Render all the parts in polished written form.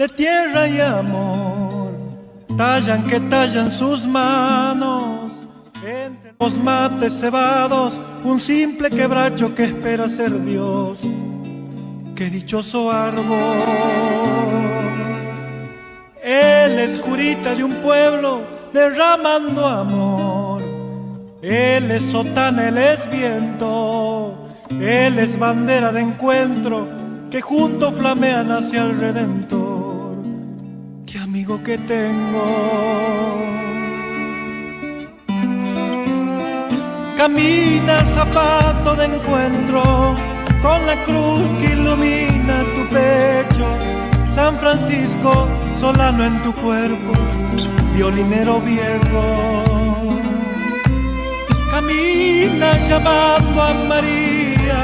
de tierra y amor, tallan que tallan sus manos. Entre los mates cebados, un simple quebracho que espera ser Dios. ¡Qué dichoso árbol! Él es curita de un pueblo derramando amor. Él es sotana, él es viento. Él es bandera de encuentro que juntos flamean hacia el Redentor. ¡Qué amigo que tengo! Camina zapato de encuentro con la cruz que ilumina tu pecho. San Francisco, solano en tu cuerpo, violinero viejo. Camina llamando a María,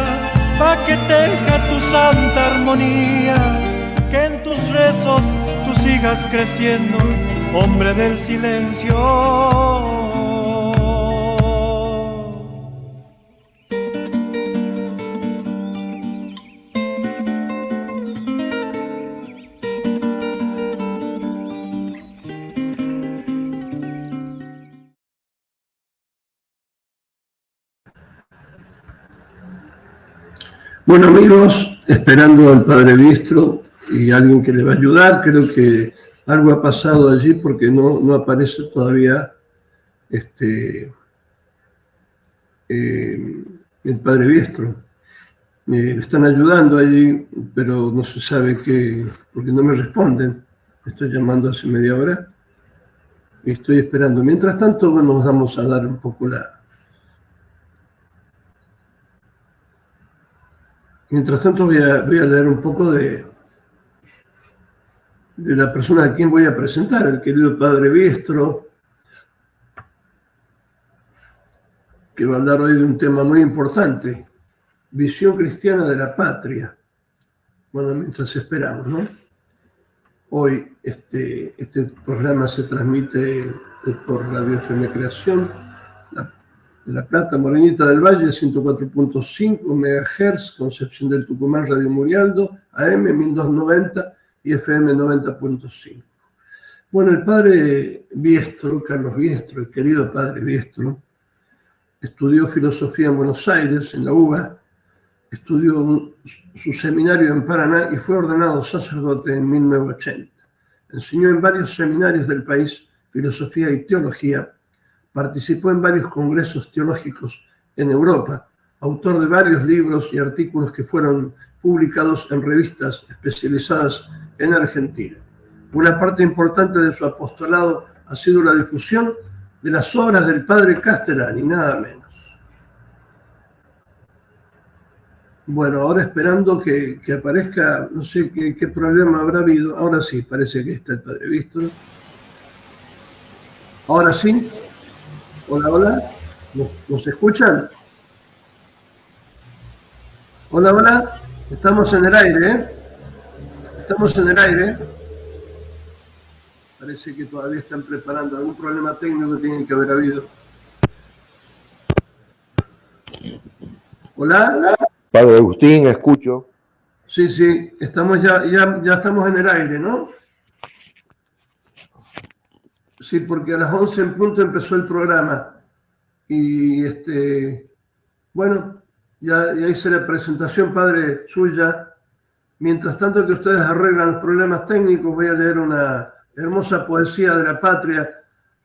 pa' que teja tu santa armonía, que en tus rezos tú sigas creciendo, hombre del silencio. Bueno, amigos, esperando al Padre Biestro y alguien que le va a ayudar. Creo que algo ha pasado allí porque no aparece todavía el Padre Biestro. Me están ayudando allí, pero no se sabe qué, porque no me responden. Estoy llamando hace media hora y estoy esperando. Mientras tanto, bueno, nos vamos a dar un poco Mientras tanto voy a leer un poco de la persona a quien voy a presentar, el querido Padre Biestro, que va a hablar hoy de un tema muy importante, visión cristiana de la patria. Bueno, mientras esperamos, ¿no? Hoy este programa se transmite por Radio FM Creación, de La Plata, Morenita del Valle, 104.5 MHz, Concepción del Tucumán, Radio Murialdo, AM 1290 y FM 90.5. Bueno, el Padre Biestro, Carlos Biestro, el querido Padre Biestro, estudió filosofía en Buenos Aires, en la UBA, estudió su seminario en Paraná y fue ordenado sacerdote en 1980. Enseñó en varios seminarios del país filosofía y teología. Participó en varios congresos teológicos en Europa, autor de varios libros y artículos que fueron publicados en revistas especializadas en Argentina. Una parte importante de su apostolado ha sido la difusión de las obras del Padre Castellani, nada menos. Bueno, ahora esperando que aparezca, no sé qué problema habrá habido. Ahora sí, parece que está el Padre Biestro. Ahora sí. Hola, hola. ¿Nos escuchan? Hola, hola. Estamos en el aire, ¿eh? Estamos en el aire. Parece que todavía están preparando algún problema técnico que tiene que haber habido. Hola. Padre Agustín, escucho. Sí, estamos ya estamos en el aire, ¿no? Sí, porque a las 11 en punto empezó el programa. Y bueno, ya hice la presentación, padre, suya. Mientras tanto que ustedes arreglan los problemas técnicos, voy a leer una hermosa poesía de la patria,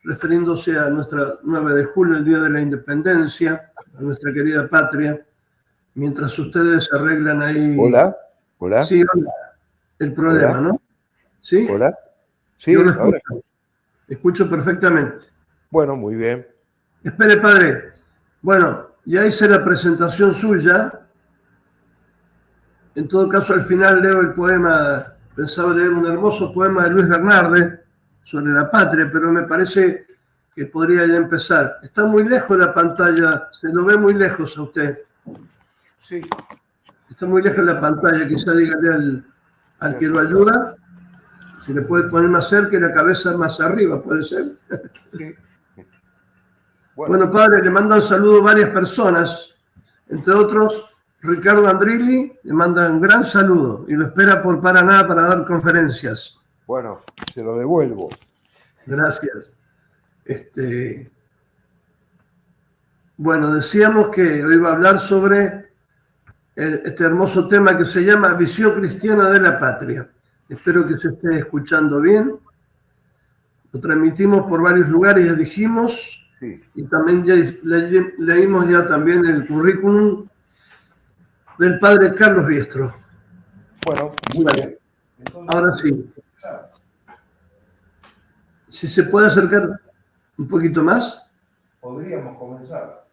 refiriéndose a nuestra 9 de julio, el Día de la Independencia, a nuestra querida patria. Mientras ustedes arreglan ahí... Hola. Sí, hola. El problema, Hola. ¿no? ¿Sí? Hola. Sí, yo lo escucho. ahora. Escucho perfectamente. Bueno, muy bien. Espere, padre. Bueno, ya hice la presentación suya. En todo caso, al final leo el poema. Pensaba leer un hermoso poema de Luis Bernarde sobre la patria, pero me parece que podría ya empezar. Está muy lejos la pantalla, se lo ve muy lejos a usted. Sí. Está muy lejos la pantalla, quizá dígale al que lo ayuda. Si le puede poner más cerca y la cabeza más arriba, ¿puede ser? Sí. Bueno, padre, le mandan saludos varias personas, entre otros Ricardo Andrilli, le manda un gran saludo y lo espera por Paraná para dar conferencias. Bueno, se lo devuelvo. Gracias. Bueno, decíamos que hoy va a hablar sobre este hermoso tema que se llama Visión Cristiana de la Patria. Espero que se esté escuchando bien. Lo transmitimos por varios lugares, ya dijimos, Sí. y también ya leímos ya también el currículum del padre Carlos Biestro. Bueno, muy bien. Ahora sí. Si se puede acercar un poquito más. Podríamos comenzar.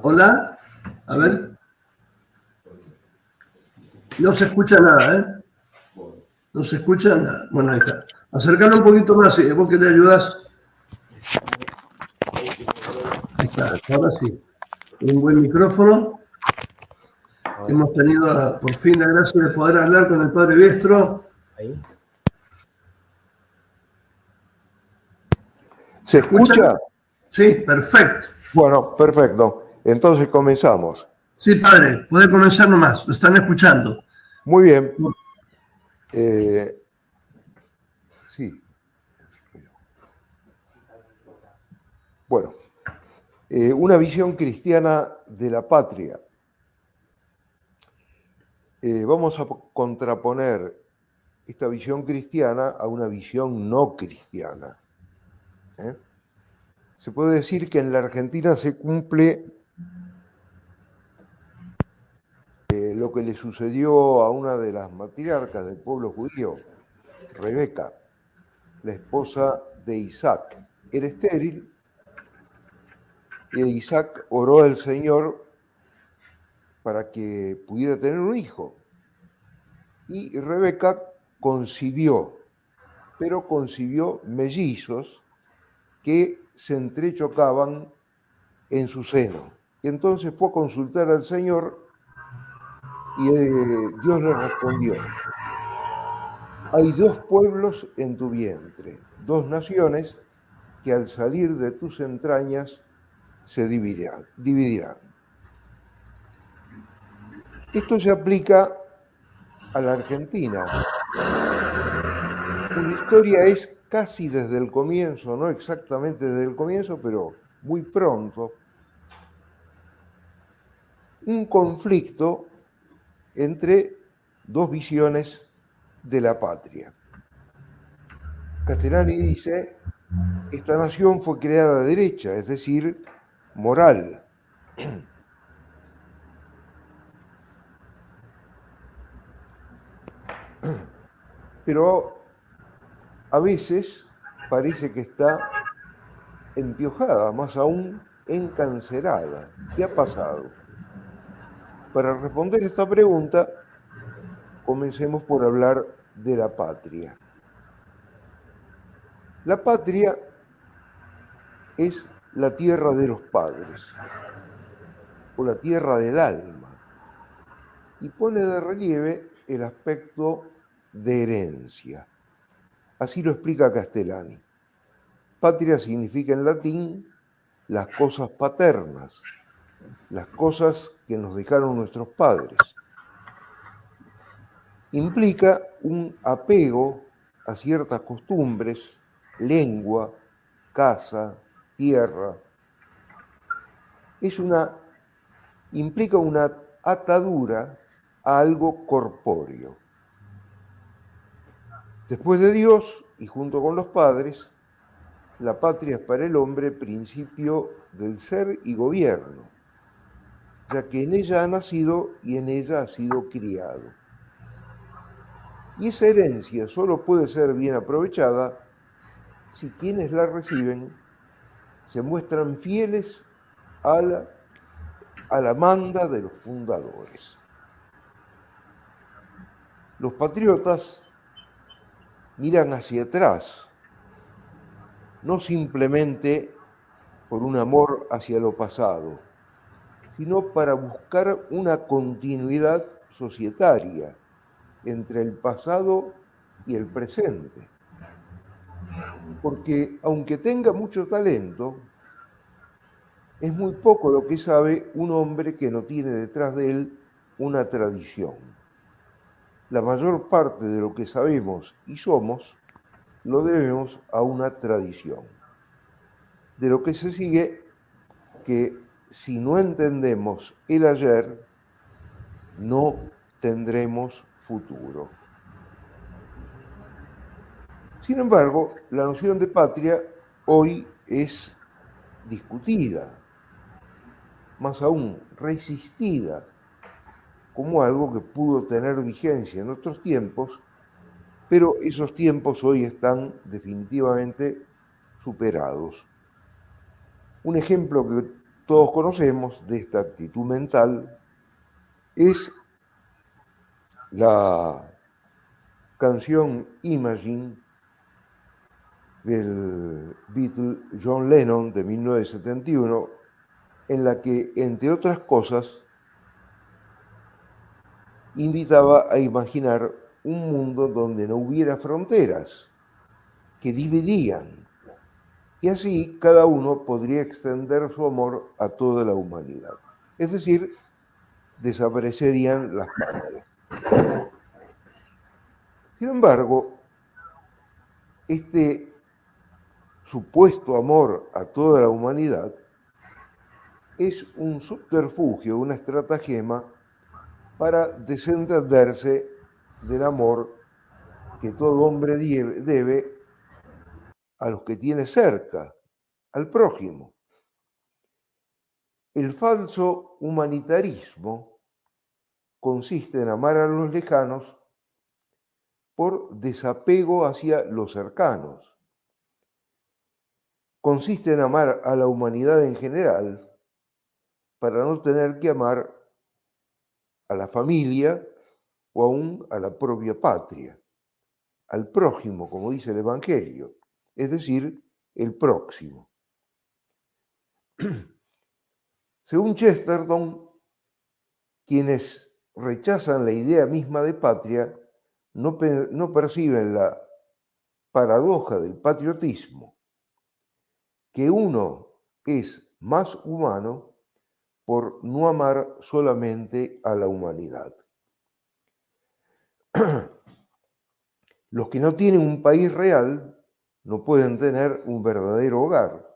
Hola. A ver. No se escucha nada, ¿eh? No se escucha nada. Bueno, ahí está. Acercarlo un poquito más, si vos que le ayudás. Ahí está, ahora sí. Un buen micrófono. Hemos tenido por fin la gracia de poder hablar con el padre Biestro. ¿Ahí? ¿Se escucha? Sí, perfecto. Bueno, perfecto. Entonces comenzamos. Sí, padre, puede comenzar nomás. Lo están escuchando. Muy bien. Sí. Bueno, una visión cristiana de la patria. Vamos a contraponer esta visión cristiana a una visión no cristiana. Se puede decir que en la Argentina se cumple lo que le sucedió a una de las matriarcas del pueblo judío, Rebeca, la esposa de Isaac. Era estéril y Isaac oró al Señor para que pudiera tener un hijo. Y Rebeca concibió, pero concibió mellizos que se entrechocaban en su seno. Y entonces fue a consultar al Señor y Dios le respondió: hay dos pueblos en tu vientre, dos naciones que al salir de tus entrañas se dividirán. Esto se aplica a la Argentina. Una historia es casi desde el comienzo, no exactamente desde el comienzo, pero muy pronto, un conflicto entre dos visiones de la patria. Castellani dice: esta nación fue creada de derecha, es decir, moral. Pero a veces parece que está empiojada, más aún encancerada. ¿Qué ha pasado? Para responder esta pregunta, comencemos por hablar de la patria. La patria es la tierra de los padres, o la tierra del alma, y pone de relieve el aspecto de herencia. Así lo explica Castellani. Patria significa en latín las cosas paternas, las cosas que nos dejaron nuestros padres. Implica un apego a ciertas costumbres, lengua, casa, tierra. Implica una atadura a algo corpóreo. Después de Dios y junto con los padres, la patria es para el hombre principio del ser y gobierno, ya que en ella ha nacido y en ella ha sido criado. Y esa herencia solo puede ser bien aprovechada si quienes la reciben se muestran fieles a la manda de los fundadores. Los patriotas miran hacia atrás, no simplemente por un amor hacia lo pasado, sino para buscar una continuidad societaria entre el pasado y el presente. Porque aunque tenga mucho talento, es muy poco lo que sabe un hombre que no tiene detrás de él una tradición. La mayor parte de lo que sabemos y somos lo debemos a una tradición. De lo que se sigue que si no entendemos el ayer, no tendremos futuro. Sin embargo, la noción de patria hoy es discutida, más aún resistida, como algo que pudo tener vigencia en otros tiempos, pero esos tiempos hoy están definitivamente superados. Un ejemplo que todos conocemos de esta actitud mental es la canción Imagine del Beatle John Lennon de 1971, en la que, entre otras cosas, invitaba a imaginar un mundo donde no hubiera fronteras que dividían, y así cada uno podría extender su amor a toda la humanidad. Es decir, desaparecerían las patrias. Sin embargo, este supuesto amor a toda la humanidad es un subterfugio, una estratagema para desentenderse del amor que todo hombre debe a los que tiene cerca, al prójimo. El falso humanitarismo consiste en amar a los lejanos por desapego hacia los cercanos. Consiste en amar a la humanidad en general para no tener que amar a la familia o aún a la propia patria, al prójimo, como dice el Evangelio, es decir, el próximo. Según Chesterton, quienes rechazan la idea misma de patria no perciben la paradoja del patriotismo, que uno es más humano por no amar solamente a la humanidad. Los que no tienen un país real no pueden tener un verdadero hogar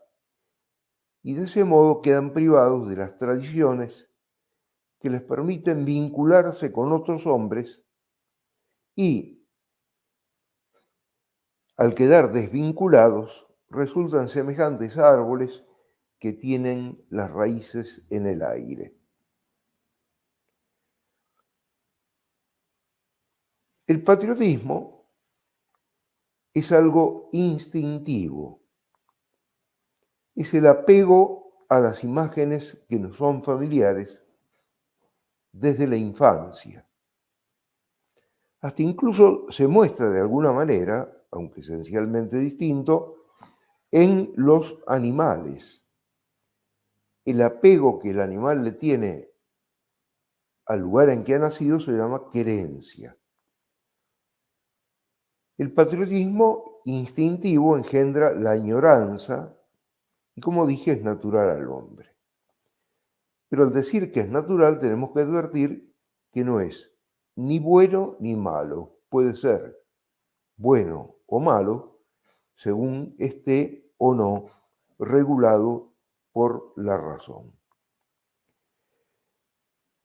y de ese modo quedan privados de las tradiciones que les permiten vincularse con otros hombres y, al quedar desvinculados, resultan semejantes a árboles que tienen las raíces en el aire. El patriotismo es algo instintivo, es el apego a las imágenes que nos son familiares desde la infancia. Hasta incluso se muestra de alguna manera, aunque esencialmente distinto, en los animales. El apego que el animal le tiene al lugar en que ha nacido se llama querencia. El patriotismo instintivo engendra la añoranza y, como dije, es natural al hombre. Pero al decir que es natural tenemos que advertir que no es ni bueno ni malo. Puede ser bueno o malo según esté o no regulado por la razón.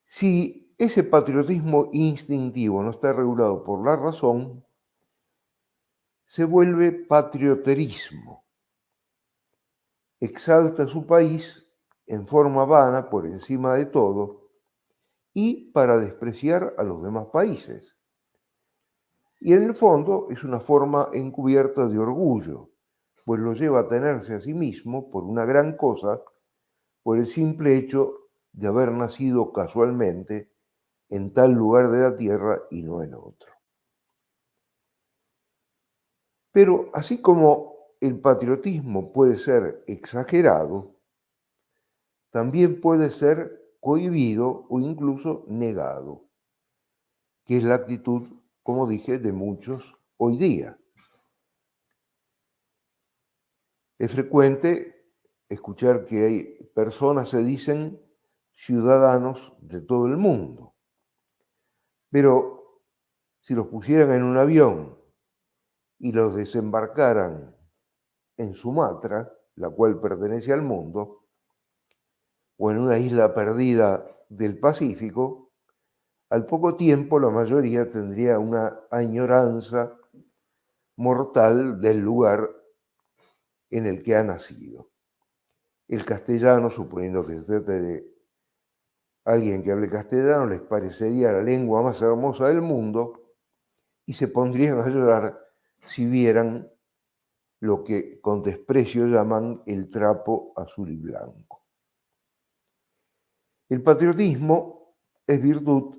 Si ese patriotismo instintivo no está regulado por la razón, se vuelve patrioterismo. Exalta a su país en forma vana por encima de todo y para despreciar a los demás países. Y en el fondo es una forma encubierta de orgullo, pues lo lleva a tenerse a sí mismo por una gran cosa, por el simple hecho de haber nacido casualmente en tal lugar de la tierra y no en otro. Pero así como el patriotismo puede ser exagerado, también puede ser cohibido o incluso negado, que es la actitud, como dije, de muchos hoy día. Es frecuente escuchar que hay personas que se dicen ciudadanos de todo el mundo. Pero si los pusieran en un avión y los desembarcaran en Sumatra, la cual pertenece al mundo, o en una isla perdida del Pacífico, al poco tiempo la mayoría tendría una añoranza mortal del lugar en el que ha nacido. El castellano, suponiendo que se trate de alguien que hable castellano, les parecería la lengua más hermosa del mundo y se pondrían a llorar si vieran lo que con desprecio llaman el trapo azul y blanco. El patriotismo es virtud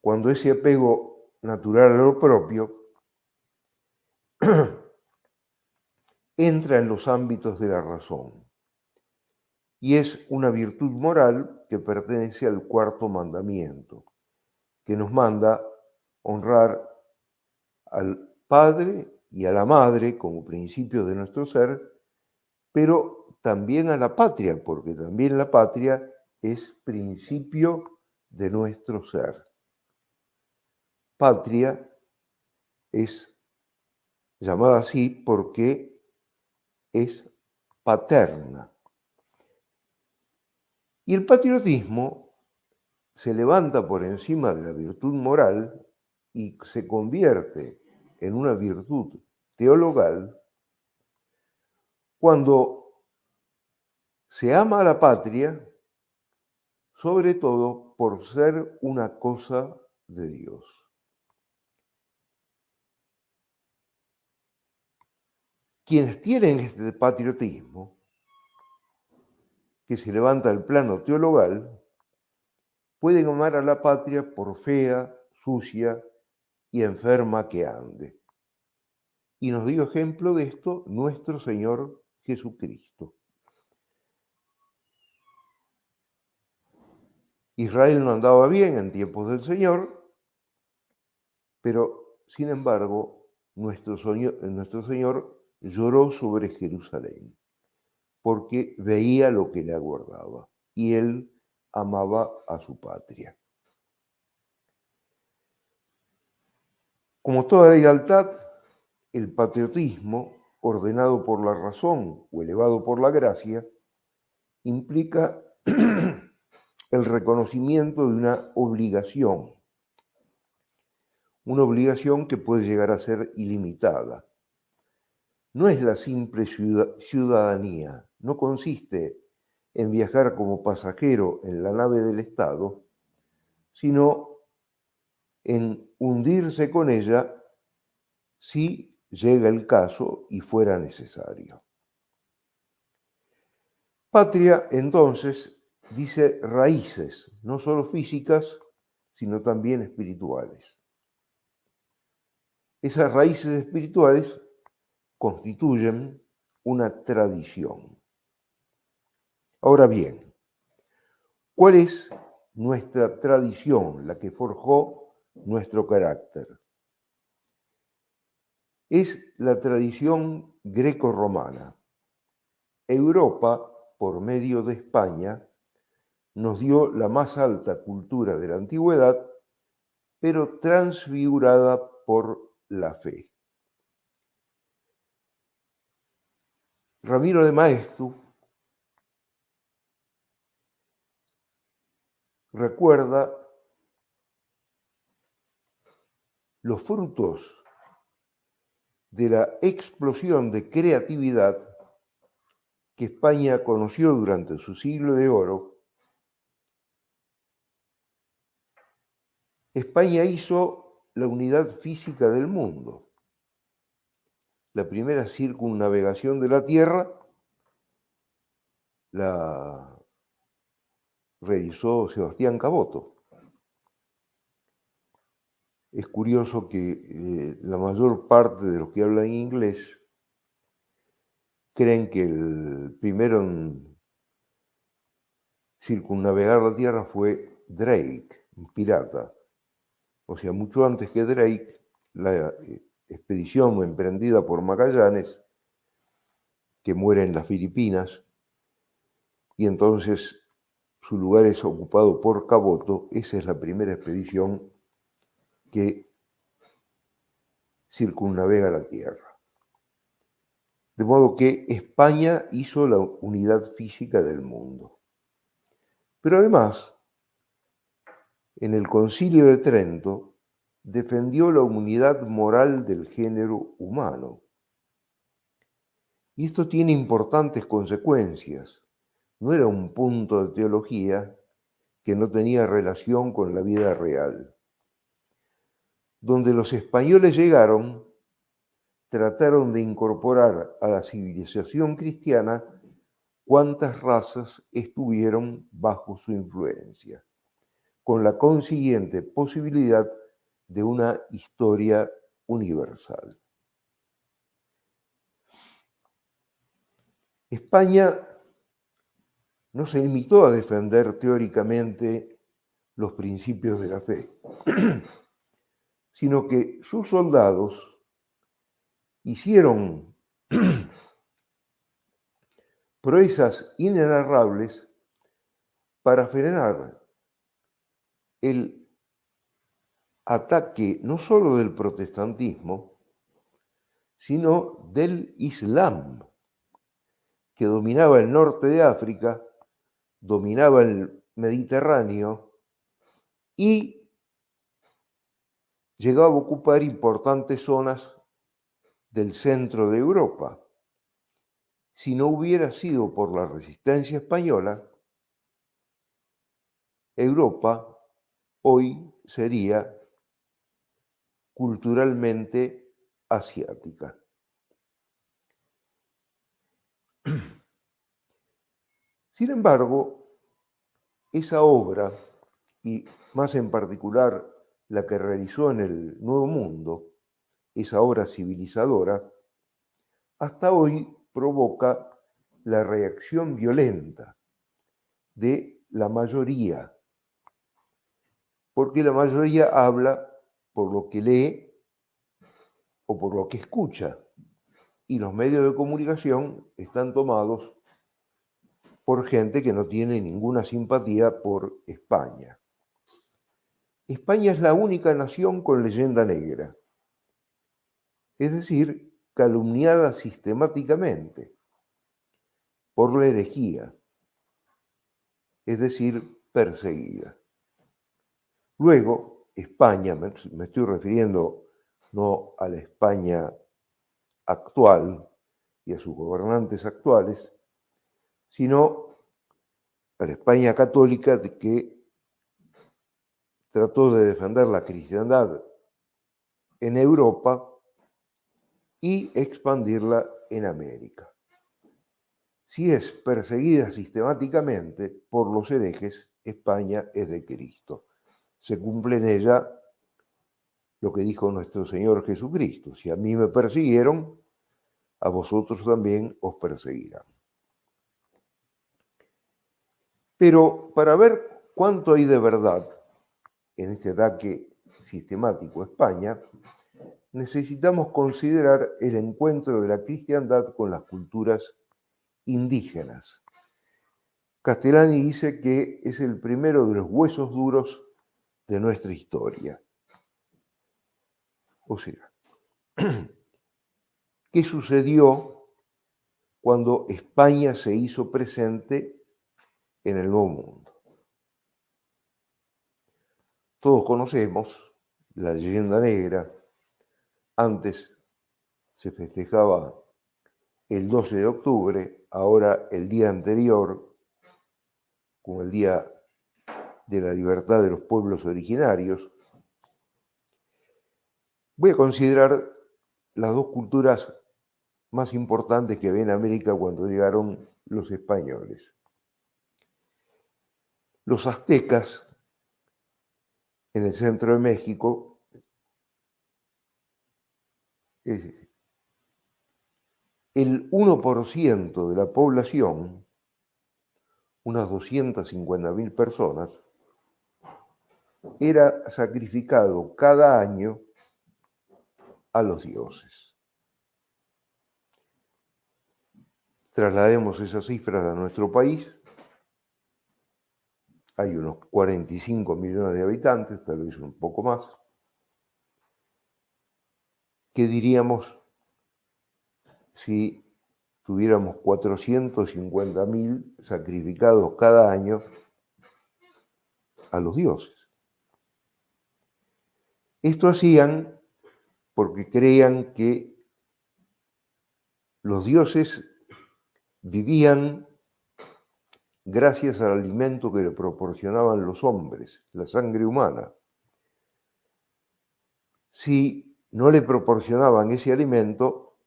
cuando ese apego natural a lo propio entra en los ámbitos de la razón y es una virtud moral que pertenece al cuarto mandamiento, que nos manda honrar al padre y a la madre como principio de nuestro ser, pero también a la patria, porque también la patria es principio de nuestro ser. Patria es llamada así porque es paterna. Y el patriotismo se levanta por encima de la virtud moral y se convierte en una virtud teologal cuando se ama a la patria, sobre todo por ser una cosa de Dios. Quienes tienen este patriotismo, que se levanta al plano teologal, pueden amar a la patria por fea, sucia y enferma que ande. Y nos dio ejemplo de esto nuestro Señor Jesucristo. Israel no andaba bien en tiempos del Señor, pero sin embargo nuestro Señor lloró sobre Jerusalén porque veía lo que le aguardaba y él amaba a su patria. Como toda lealtad, el patriotismo, ordenado por la razón o elevado por la gracia, implica el reconocimiento de una obligación que puede llegar a ser ilimitada. No es la simple ciudadanía, no consiste en viajar como pasajero en la nave del Estado, sino en hundirse con ella si llega el caso y fuera necesario. Patria, entonces, dice raíces, no solo físicas, sino también espirituales. Esas raíces espirituales constituyen una tradición. Ahora bien, ¿cuál es nuestra tradición, la que forjó nuestro carácter? Es la tradición greco-romana. Europa, por medio de España, nos dio la más alta cultura de la antigüedad, pero transfigurada por la fe. Ramiro de Maeztu recuerda los frutos de la explosión de creatividad que España conoció durante su siglo de oro. España hizo la unidad física del mundo. La primera circunnavegación de la Tierra la realizó Sebastián Caboto. Es curioso que la mayor parte de los que hablan inglés creen que el primero en circunnavegar la Tierra fue Drake, un pirata. O sea, mucho antes que Drake, la expedición emprendida por Magallanes, que muere en las Filipinas, y entonces su lugar es ocupado por Caboto. Esa es la primera expedición que circunnavega la Tierra. De modo que España hizo la unidad física del mundo. Pero además, en el Concilio de Trento, defendió la unidad moral del género humano. Y esto tiene importantes consecuencias. No era un punto de teología que no tenía relación con la vida real. Donde los españoles llegaron, trataron de incorporar a la civilización cristiana cuantas razas estuvieron bajo su influencia, con la consiguiente posibilidad de una historia universal. España no se limitó a defender teóricamente los principios de la fe, sino que sus soldados hicieron proezas inenarrables para frenar el ataque no solo del protestantismo, sino del Islam, que dominaba el norte de África, dominaba el Mediterráneo y llegaba a ocupar importantes zonas del centro de Europa. Si no hubiera sido por la resistencia española, Europa hoy sería culturalmente asiática. Sin embargo, esa obra, y más en particular la que realizó en el Nuevo Mundo, esa obra civilizadora, hasta hoy provoca la reacción violenta de la mayoría, porque la mayoría habla por lo que lee o por lo que escucha, y los medios de comunicación están tomados por gente que no tiene ninguna simpatía por España. España es la única nación con leyenda negra, es decir, calumniada sistemáticamente por la herejía, es decir, perseguida. Luego, España, me estoy refiriendo no a la España actual y a sus gobernantes actuales, sino a la España católica que trató de defender la cristiandad en Europa y expandirla en América. Si es perseguida sistemáticamente por los herejes, España es de Cristo. Se cumple en ella lo que dijo nuestro Señor Jesucristo: si a mí me persiguieron, a vosotros también os perseguirán. Pero para ver cuánto hay de verdad en este ataque sistemático a España, necesitamos considerar el encuentro de la cristiandad con las culturas indígenas. Castellani dice que es el primero de los huesos duros de nuestra historia. O sea, ¿qué sucedió cuando España se hizo presente en el Nuevo Mundo? Todos conocemos la leyenda negra. Antes se festejaba el 12 de octubre, ahora el día anterior, como el Día de la Libertad de los Pueblos Originarios. Voy a considerar las dos culturas más importantes que había en América cuando llegaron los españoles. Los aztecas, en el centro de México, el 1% de la población, unas 250.000 personas, era sacrificado cada año a los dioses. Traslademos esas cifras a nuestro país. Hay unos 45 millones de habitantes, tal vez un poco más. ¿qué diríamos si tuviéramos 450.000 sacrificados cada año a los dioses? Esto hacían porque creían que los dioses vivían gracias al alimento que le proporcionaban los hombres, la sangre humana. Si no le proporcionaban ese alimento,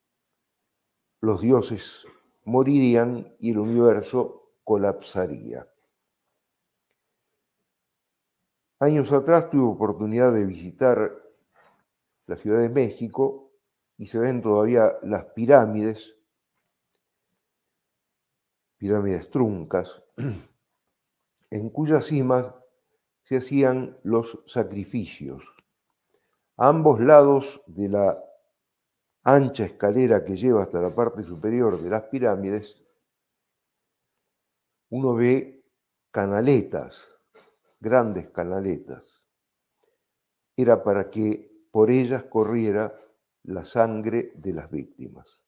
los dioses morirían y el universo colapsaría. Años atrás tuve oportunidad de visitar la Ciudad de México y se ven todavía las pirámides truncas, en cuyas cimas se hacían los sacrificios. A ambos lados de la ancha escalera que lleva hasta la parte superior de las pirámides, uno ve canaletas, grandes canaletas. Era para que por ellas corriera la sangre de las víctimas.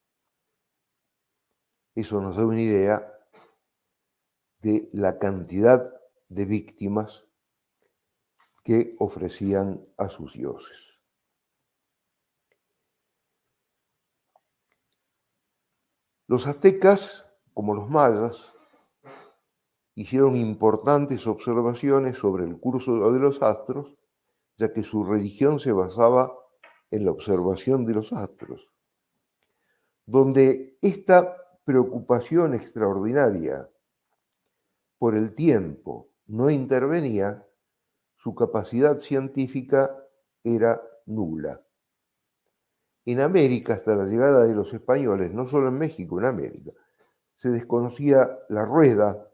Eso nos da una idea de la cantidad de víctimas que ofrecían a sus dioses. Los aztecas, como los mayas, hicieron importantes observaciones sobre el curso de los astros, ya que su religión se basaba en la observación de los astros, donde esta preocupación extraordinaria por el tiempo no intervenía, su capacidad científica era nula. En América, hasta la llegada de los españoles, no solo en México, en América, se desconocía la rueda,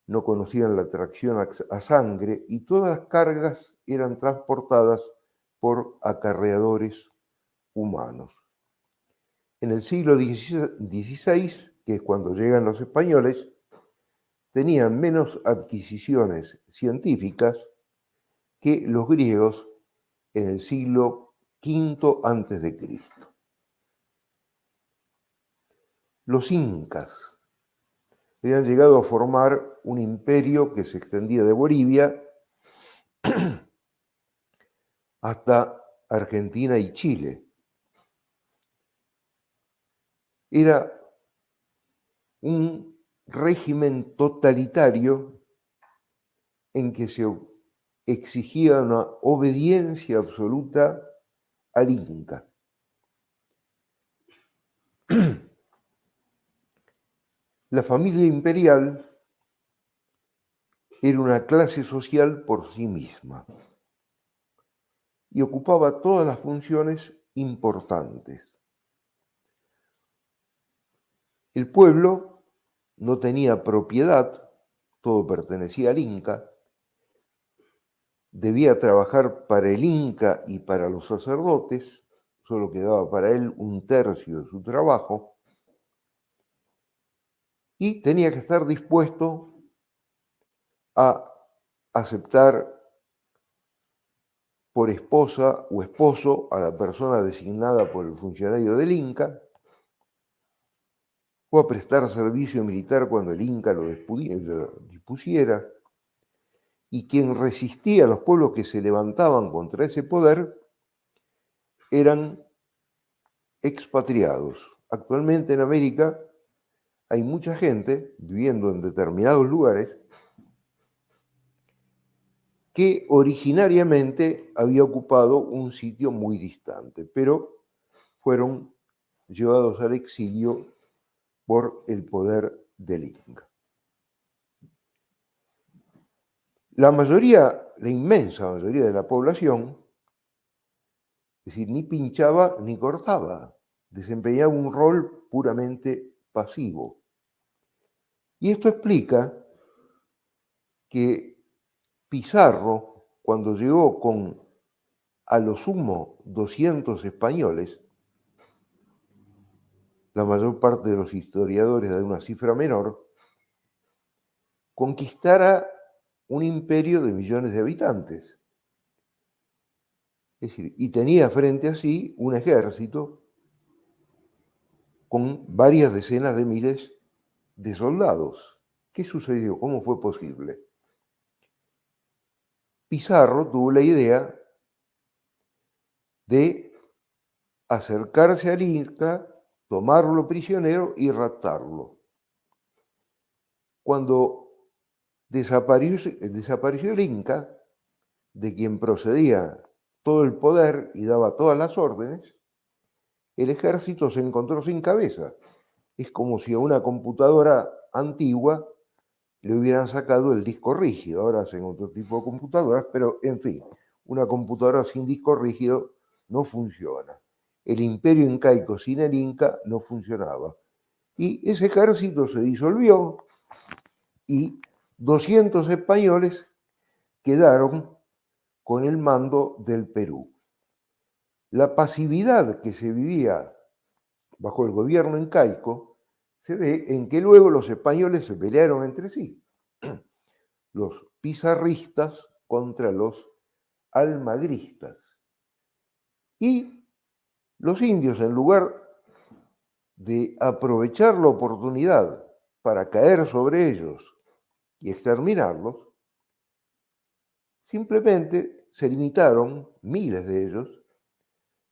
no conocían la tracción a sangre y todas las cargas eran transportadas por acarreadores humanos. En el siglo XVI, que es cuando llegan los españoles, tenían menos adquisiciones científicas que los griegos en el siglo V a.C. Los incas habían llegado a formar un imperio que se extendía de Bolivia hasta Argentina y Chile. Era un régimen totalitario en que se exigía una obediencia absoluta al Inca. La familia imperial era una clase social por sí misma y ocupaba todas las funciones importantes. El pueblo no tenía propiedad, todo pertenecía al Inca, debía trabajar para el Inca y para los sacerdotes, solo quedaba para él 1/3 de su trabajo, y tenía que estar dispuesto a aceptar por esposa o esposo a la persona designada por el funcionario del Inca, o a prestar servicio militar cuando el Inca lo dispusiera, y quien resistía a los pueblos que se levantaban contra ese poder eran expatriados. Actualmente en América hay mucha gente viviendo en determinados lugares que originariamente había ocupado un sitio muy distante, pero fueron llevados al exilio por el poder del Inca. La inmensa mayoría de la población, es decir, ni pinchaba ni cortaba, desempeñaba un rol puramente pasivo. Y esto explica que Pizarro, cuando llegó con a lo sumo 200 españoles, la mayor parte de los historiadores dan una cifra menor, conquistara un imperio de millones de habitantes. Es decir, y tenía frente a sí un ejército con varias decenas de miles de soldados. ¿Qué sucedió? ¿Cómo fue posible? Pizarro tuvo la idea de acercarse al Inca, tomarlo prisionero y raptarlo. Cuando desapareció el Inca, de quien procedía todo el poder y daba todas las órdenes, el ejército se encontró sin cabeza. Es como si a una computadora antigua le hubieran sacado el disco rígido. Ahora hacen otro tipo de computadoras, pero en fin, una computadora sin disco rígido no funciona. El imperio incaico sin el Inca no funcionaba. Y ese ejército se disolvió y 200 españoles quedaron con el mando del Perú. La pasividad que se vivía bajo el gobierno incaico se ve en que luego los españoles se pelearon entre sí. Los pizarristas contra los almagristas. Y los indios, en lugar de aprovechar la oportunidad para caer sobre ellos y exterminarlos, simplemente se limitaron, miles de ellos,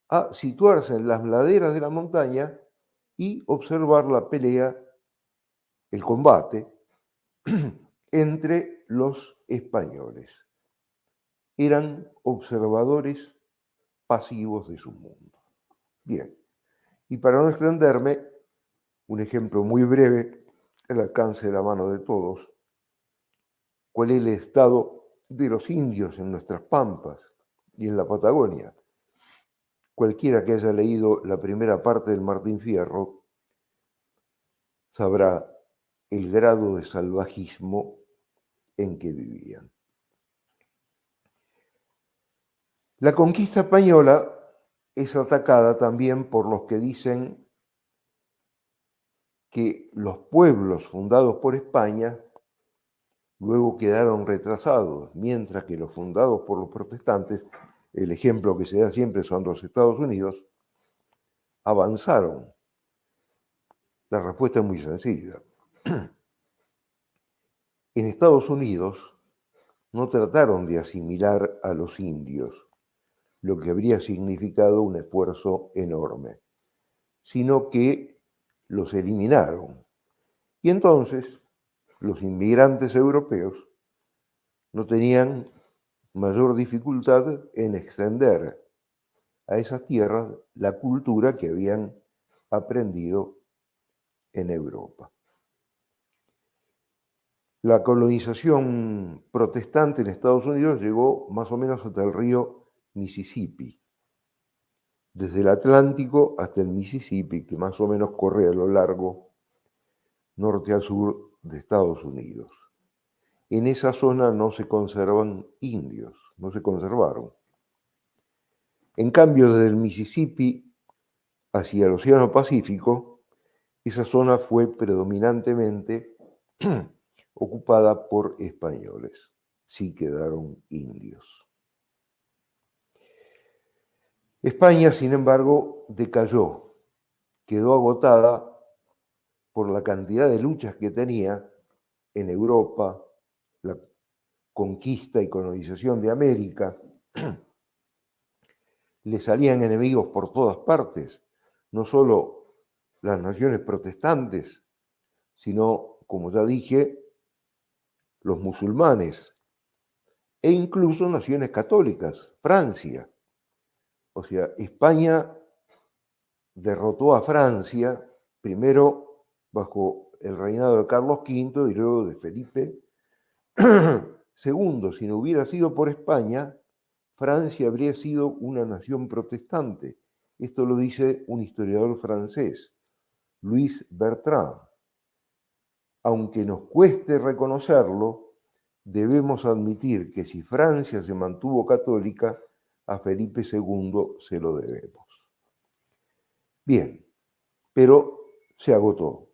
a situarse en las laderas de la montaña y observar la pelea, el combate, entre los españoles. Eran observadores pasivos de su mundo. Bien, y para no extenderme, un ejemplo muy breve, al alcance de la mano de todos, cuál es el estado de los indios en nuestras pampas y en la Patagonia. Cualquiera que haya leído la primera parte del Martín Fierro sabrá el grado de salvajismo en que vivían. La conquista española es atacada también por los que dicen que los pueblos fundados por España luego quedaron retrasados, mientras que los fundados por los protestantes, el ejemplo que se da siempre son los Estados Unidos, avanzaron. La respuesta es muy sencilla. En Estados Unidos no trataron de asimilar a los indios, lo que habría significado un esfuerzo enorme, sino que los eliminaron. Y entonces los inmigrantes europeos no tenían mayor dificultad en extender a esas tierras la cultura que habían aprendido en Europa. La colonización protestante en Estados Unidos llegó más o menos hasta el río Mississippi, desde el Atlántico hasta el Mississippi, que más o menos corre a lo largo norte a sur de Estados Unidos. En esa zona no se conservan indios, no se conservaron. En cambio, desde el Mississippi hacia el Océano Pacífico, esa zona fue predominantemente ocupada por españoles. Sí quedaron indios. España, sin embargo, decayó, quedó agotada por la cantidad de luchas que tenía en Europa, la conquista y colonización de América. Le salían enemigos por todas partes, no solo las naciones protestantes, sino, como ya dije, los musulmanes e incluso naciones católicas, Francia. O sea, España derrotó a Francia, primero bajo el reinado de Carlos V y luego de Felipe II. Si no hubiera sido por España, Francia habría sido una nación protestante. Esto lo dice un historiador francés, Louis Bertrand. Aunque nos cueste reconocerlo, debemos admitir que si Francia se mantuvo católica, a Felipe II se lo debemos. Bien, pero se agotó.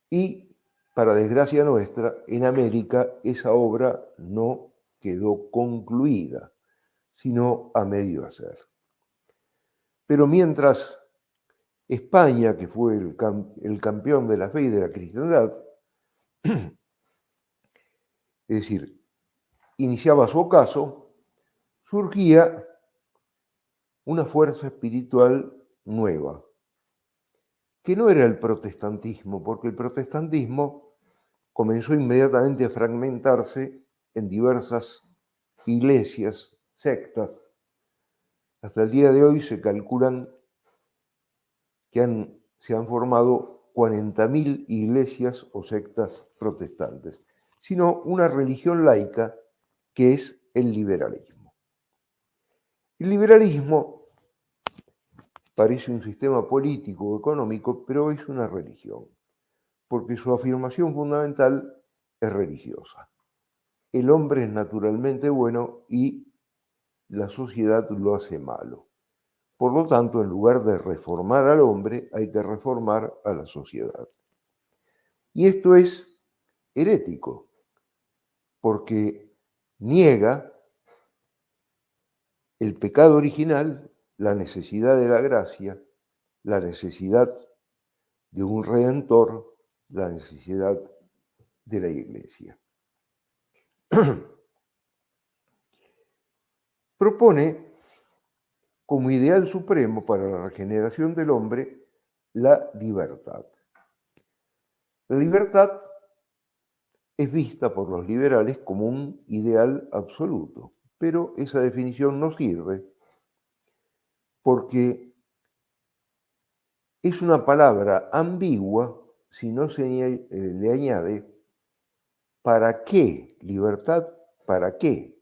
Y, para desgracia nuestra, en América esa obra no quedó concluida, sino a medio hacer. Pero mientras España, que fue el campeón de la fe y de la cristiandad, es decir, iniciaba su ocaso, surgía una fuerza espiritual nueva, que no era el protestantismo, porque el protestantismo comenzó inmediatamente a fragmentarse en diversas iglesias, sectas. Hasta el día de hoy se calculan que se han formado 40.000 iglesias o sectas protestantes, sino una religión laica que es el liberalismo. El liberalismo parece un sistema político o económico, pero es una religión, porque su afirmación fundamental es religiosa. El hombre es naturalmente bueno y la sociedad lo hace malo. Por lo tanto, en lugar de reformar al hombre, hay que reformar a la sociedad. Y esto es herético, porque niega el pecado original, la necesidad de la gracia, la necesidad de un redentor, la necesidad de la iglesia. Propone como ideal supremo para la regeneración del hombre la libertad. La libertad es vista por los liberales como un ideal absoluto, pero esa definición no sirve porque es una palabra ambigua si no se le añade ¿para qué? Libertad, ¿para qué?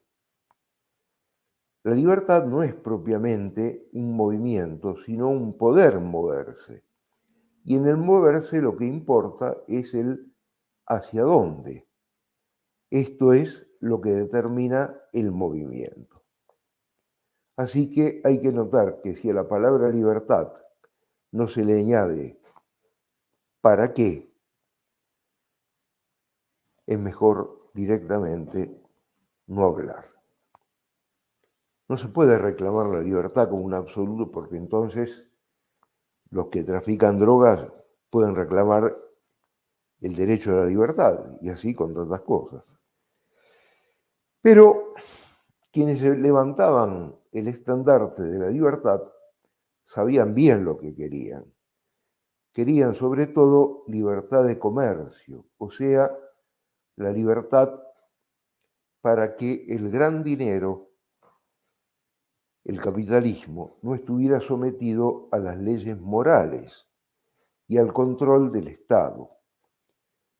La libertad no es propiamente un movimiento, sino un poder moverse. Y en el moverse lo que importa es el hacia dónde. Esto es lo que determina el movimiento. Así que hay que notar que si a la palabra libertad no se le añade ¿para qué?, es mejor directamente no hablar. No se puede reclamar la libertad como un absoluto porque entonces los que trafican drogas pueden reclamar el derecho a la libertad y así con tantas cosas. Pero quienes levantaban el estandarte de la libertad sabían bien lo que querían. Querían sobre todo libertad de comercio, o sea, la libertad para que el gran dinero, el capitalismo, no estuviera sometido a las leyes morales y al control del Estado.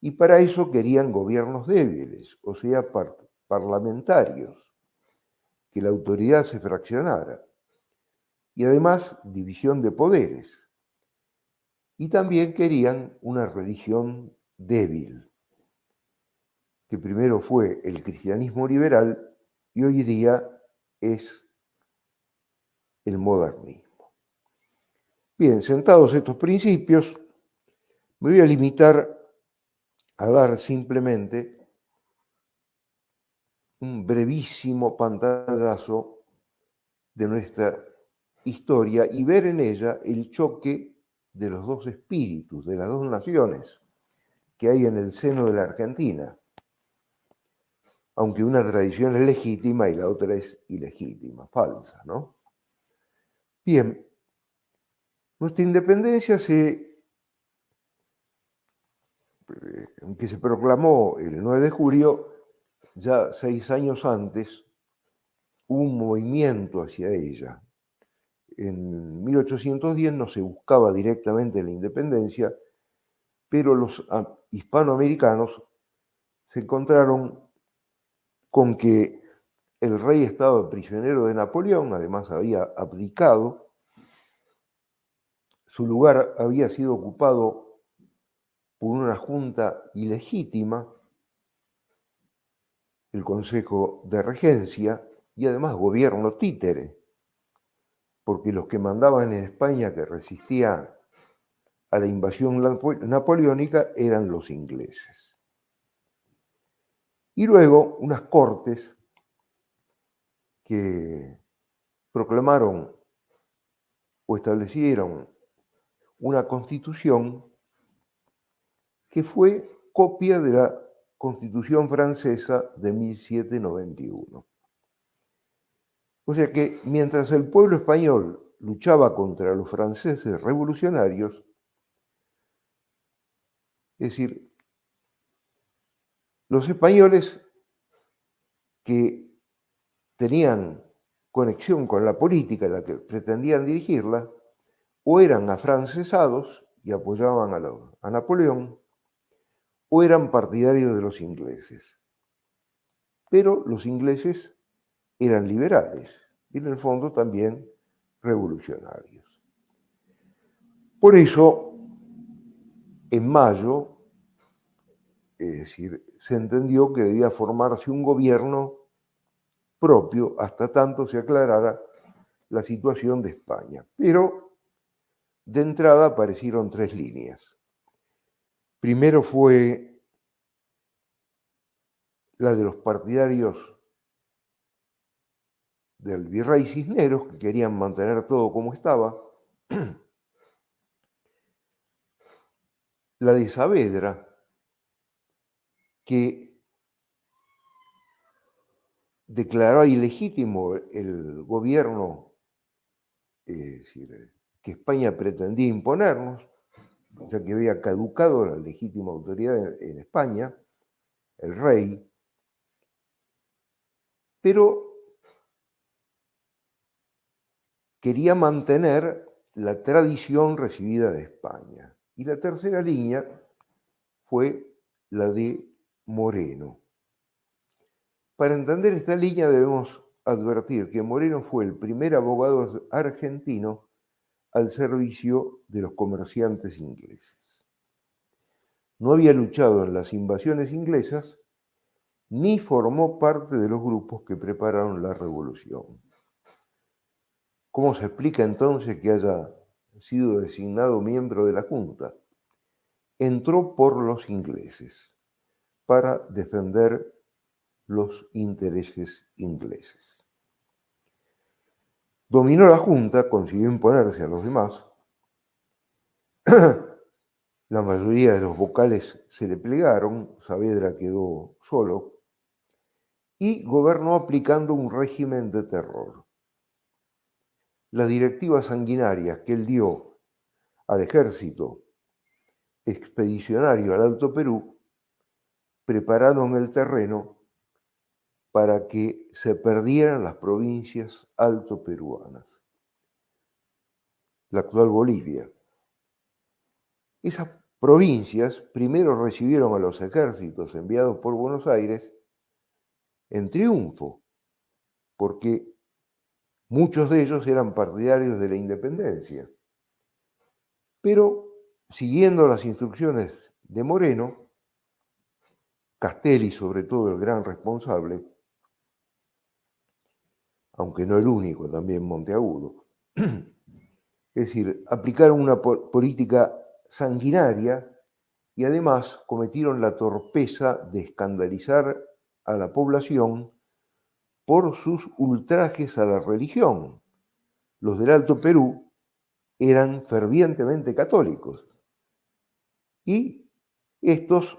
Y para eso querían gobiernos débiles, o sea, parlamentarios, que la autoridad se fraccionara. Y además división de poderes. Y también querían una religión débil, que primero fue el cristianismo liberal y hoy día es el modernismo. Bien, sentados estos principios, me voy a limitar a dar simplemente un brevísimo pantallazo de nuestra historia y ver en ella el choque de los dos espíritus, de las dos naciones que hay en el seno de la Argentina, aunque una tradición es legítima y la otra es ilegítima, falsa, ¿no? Bien, nuestra independencia que se proclamó el 9 de julio, ya 6 años antes, hubo un movimiento hacia ella. En 1810 no se buscaba directamente la independencia, pero los hispanoamericanos se encontraron con que el rey estaba prisionero de Napoleón, además había abdicado, su lugar había sido ocupado por una junta ilegítima, el Consejo de Regencia, y además gobierno títere, porque los que mandaban en España, que resistían a la invasión napoleónica, eran los ingleses. Y luego unas cortes que proclamaron o establecieron una constitución que fue copia de la Constitución francesa de 1791. O sea que mientras el pueblo español luchaba contra los franceses revolucionarios, es decir, los españoles que tenían conexión con la política, la que pretendían dirigirla, o eran afrancesados y apoyaban a Napoleón, o eran partidarios de los ingleses. Pero los ingleses eran liberales y en el fondo también revolucionarios. Por eso, en mayo, es decir, se entendió que debía formarse un gobierno propio hasta tanto se aclarara la situación de España. Pero de entrada aparecieron tres líneas. Primero fue la de los partidarios del virrey Cisneros, que querían mantener todo como estaba. La de Saavedra, que declaró ilegítimo el gobierno, es decir, que España pretendía imponernos, ya que había caducado la legítima autoridad en España, el rey, pero quería mantener la tradición recibida de España. Y la tercera línea fue la de Moreno. Para entender esta línea debemos advertir que Moreno fue el primer abogado argentino al servicio de los comerciantes ingleses. No había luchado en las invasiones inglesas ni formó parte de los grupos que prepararon la revolución. ¿Cómo se explica entonces que haya sido designado miembro de la Junta? Entró por los ingleses para defender los intereses ingleses. Dominó la Junta, consiguió imponerse a los demás. La mayoría de los vocales se le plegaron, Saavedra quedó solo y gobernó aplicando un régimen de terror. Las directivas sanguinarias que él dio al ejército expedicionario al Alto Perú prepararon el terreno para que se perdieran las provincias altoperuanas, la actual Bolivia. Esas provincias primero recibieron a los ejércitos enviados por Buenos Aires en triunfo, porque muchos de ellos eran partidarios de la independencia. Pero, siguiendo las instrucciones de Moreno, Castelli, sobre todo el gran responsable, aunque no el único, también Monteagudo, es decir, aplicaron una política sanguinaria y además cometieron la torpeza de escandalizar a la población por sus ultrajes a la religión. Los del Alto Perú eran fervientemente católicos y estos,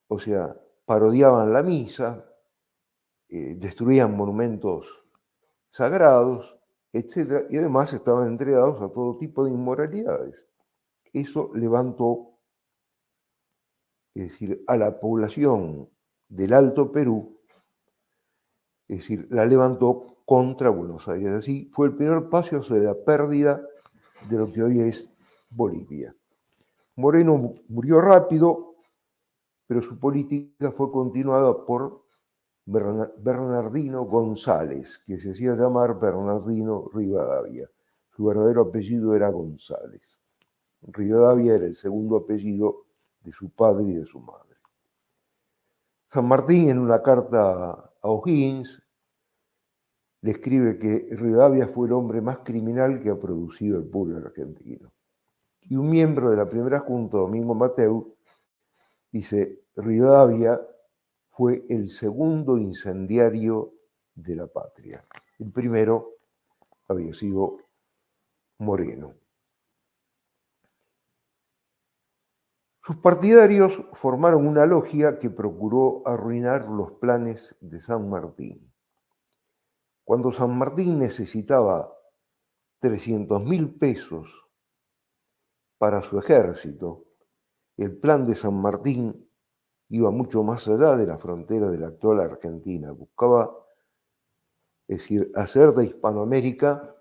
o sea, parodiaban la misa, destruían monumentos sagrados, etc. Y además estaban entregados a todo tipo de inmoralidades. Eso levantó, es decir, a la población del Alto Perú, es decir, la levantó contra Buenos Aires. Así fue el primer paso hacia la pérdida de lo que hoy es Bolivia. Moreno murió rápido, pero su política fue continuada por Bernardino González, que se hacía llamar Bernardino Rivadavia. Su verdadero apellido era González. Rivadavia era el segundo apellido de su padre y de su madre. San Martín, en una carta a O'Higgins, le escribe que Rivadavia fue el hombre más criminal que ha producido el pueblo argentino. Y un miembro de la primera junta, Domingo Mateu, dice: Rivadavia fue el segundo incendiario de la patria. El primero había sido Moreno. Sus partidarios formaron una logia que procuró arruinar los planes de San Martín. Cuando San Martín necesitaba 300.000 pesos para su ejército, el plan de San Martín iba mucho más allá de la frontera de la actual Argentina. Buscaba, es decir, hacer de Hispanoamérica,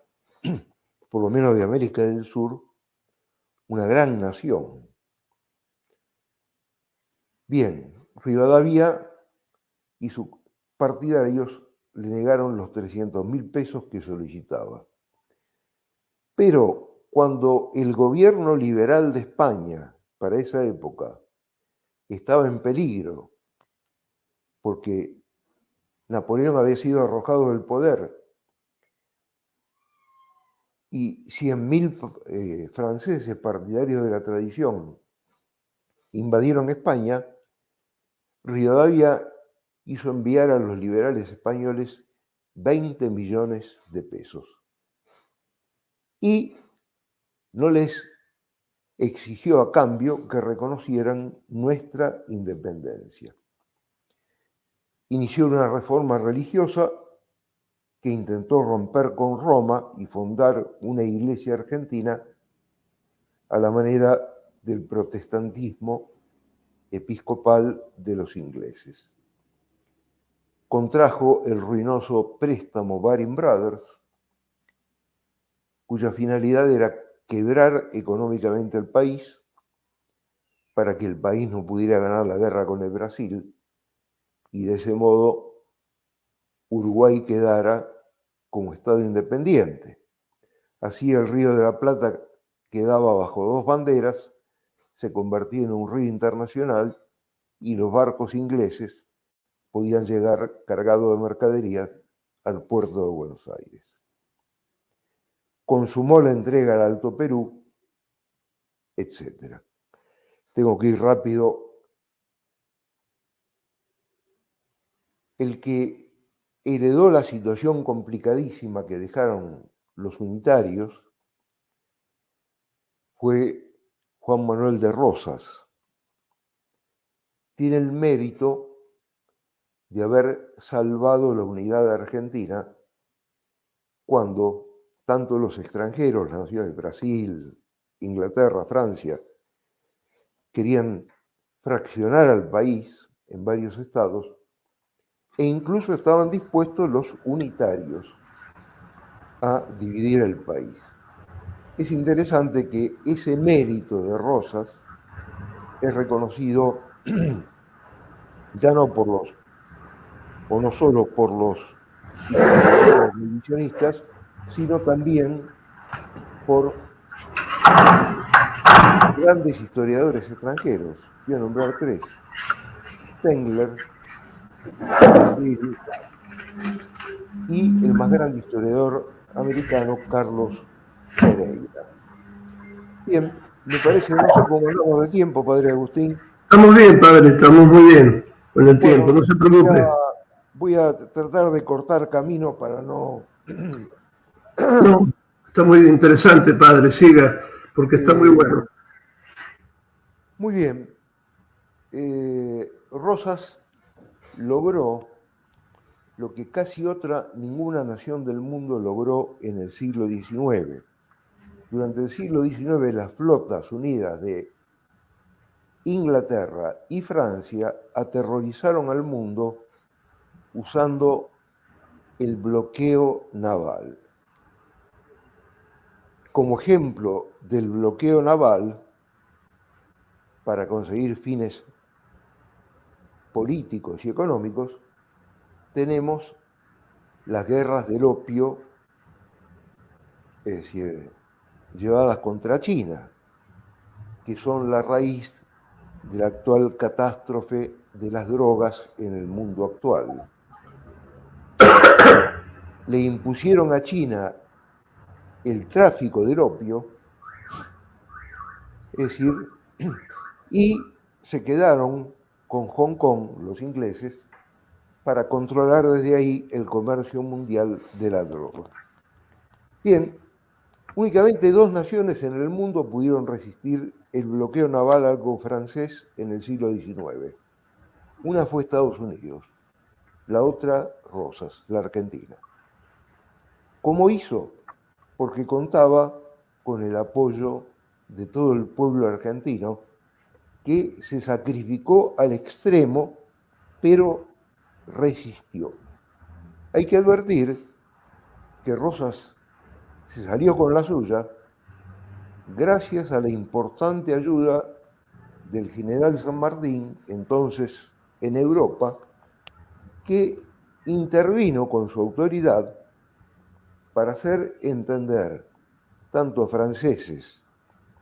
por lo menos de América del Sur, una gran nación. Bien, Rivadavia y sus partidarios le negaron los 300.000 pesos que solicitaba. Pero cuando el gobierno liberal de España, para esa época, estaba en peligro, porque Napoleón había sido arrojado del poder y 100.000 franceses partidarios de la tradición invadieron España, Rivadavia hizo enviar a los liberales españoles 20 millones de pesos y no les exigió a cambio que reconocieran nuestra independencia. Inició una reforma religiosa que intentó romper con Roma y fundar una iglesia argentina a la manera del protestantismo episcopal de los ingleses. Contrajo el ruinoso préstamo Baring Brothers, cuya finalidad era quebrar económicamente el país para que el país no pudiera ganar la guerra con el Brasil y de ese modo Uruguay quedara como Estado independiente. Así el Río de la Plata quedaba bajo dos banderas, se convertía en un río internacional y los barcos ingleses podían llegar cargados de mercaderías al puerto de Buenos Aires. Consumó la entrega al Alto Perú, etc. Tengo que ir rápido. El que heredó la situación complicadísima que dejaron los unitarios fue Juan Manuel de Rosas. Tiene el mérito de haber salvado la unidad de Argentina cuando tanto los extranjeros, las naciones de Brasil, Inglaterra, Francia, querían fraccionar al país en varios estados e incluso estaban dispuestos los unitarios a dividir el país. Es interesante que ese mérito de Rosas es reconocido ya no por los, o no solo por los revisionistas, sino también por grandes historiadores extranjeros. Voy a nombrar tres: Spengler, y el más grande historiador americano, Carlos Pereira. Bien, me parece, no sé cómo hablamos de tiempo, padre Agustín. Estamos bien, padre, estamos muy bien con el tiempo, no se preocupe. Voy a tratar de cortar camino para no... No, está muy interesante, padre, siga, porque está muy bueno. Muy bien. Rosas logró lo que casi ninguna nación del mundo logró en el siglo XIX. Durante el siglo XIX, las flotas unidas de Inglaterra y Francia aterrorizaron al mundo usando el bloqueo naval. Como ejemplo del bloqueo naval, para conseguir fines políticos y económicos, tenemos las guerras del opio, es decir, llevadas contra China, que son la raíz de la actual catástrofe de las drogas en el mundo actual. Le impusieron a China el tráfico del opio, es decir, y se quedaron con Hong Kong, los ingleses, para controlar desde ahí el comercio mundial de la droga. Bien, únicamente 2 naciones en el mundo pudieron resistir el bloqueo naval algo francés en el siglo XIX. Una fue Estados Unidos, la otra Rosas, la Argentina. ¿Cómo hizo? Porque contaba con el apoyo de todo el pueblo argentino que se sacrificó al extremo, pero resistió. Hay que advertir que Rosas se salió con la suya gracias a la importante ayuda del general San Martín, entonces en Europa, que intervino con su autoridad para hacer entender tanto a franceses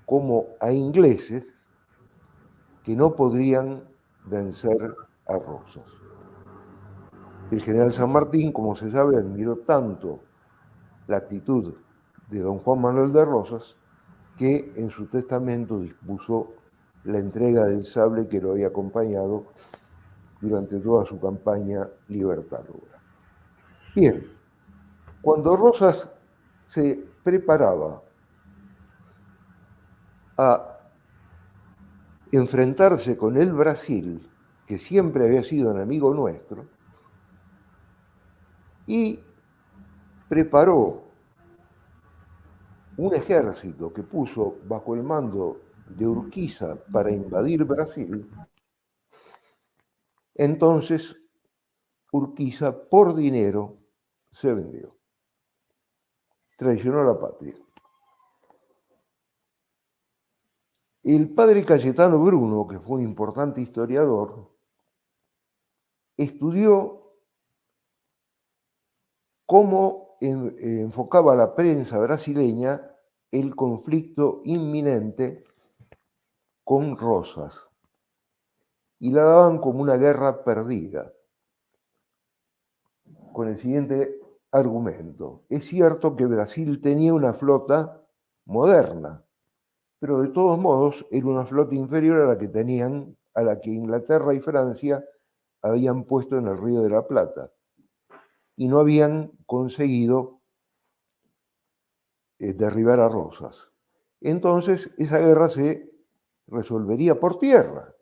como a ingleses que no podrían vencer a Rosas. El general San Martín, como se sabe, admiró tanto la actitud de don Juan Manuel de Rosas que en su testamento dispuso la entrega del sable que lo había acompañado durante toda su campaña libertadora. Bien, cuando Rosas se preparaba a enfrentarse con el Brasil, que siempre había sido enemigo nuestro, y preparó un ejército que puso bajo el mando de Urquiza para invadir Brasil, entonces Urquiza por dinero se vendió, traicionó a la patria. El padre Cayetano Bruno, que fue un importante historiador, estudió cómo enfocaba la prensa brasileña el conflicto inminente con Rosas y la daban como una guerra perdida, con el siguiente argumento. Es cierto que Brasil tenía una flota moderna, pero de todos modos era una flota inferior a la que Inglaterra y Francia habían puesto en el Río de la Plata y no habían conseguido derribar a Rosas. Entonces esa guerra se resolvería por tierra.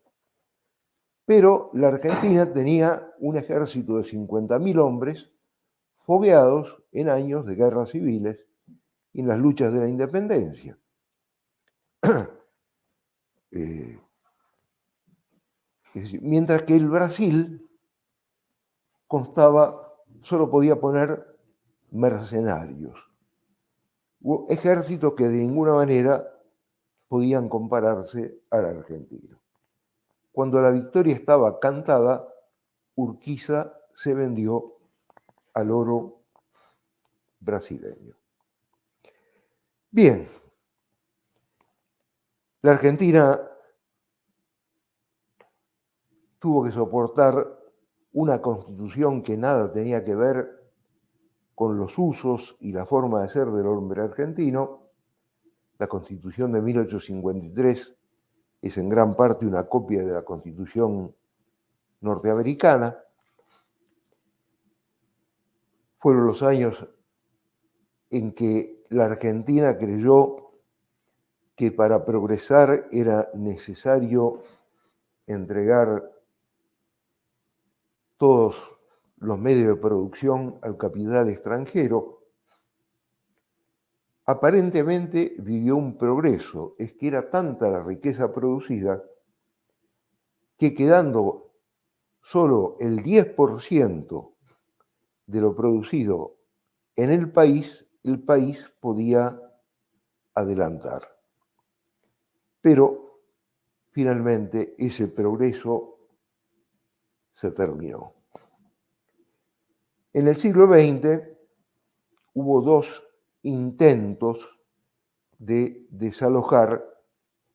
Pero la Argentina tenía un ejército de 50.000 hombres fogueados en años de guerras civiles y en las luchas de la independencia. Es decir, mientras que el Brasil solo podía poner mercenarios, ejércitos que de ninguna manera podían compararse al argentino. Cuando la victoria estaba cantada, Urquiza se vendió al oro brasileño. Bien, la Argentina tuvo que soportar una constitución que nada tenía que ver con los usos y la forma de ser del hombre argentino. La Constitución de 1853 es en gran parte una copia de la Constitución norteamericana. Fueron los años en que la Argentina creyó que para progresar era necesario entregar todos los medios de producción al capital extranjero. Aparentemente vivió un progreso, es que era tanta la riqueza producida que quedando solo el 10% de lo producido en el país podía adelantar. Pero finalmente ese progreso se terminó. En el siglo XX hubo 2 intentos de desalojar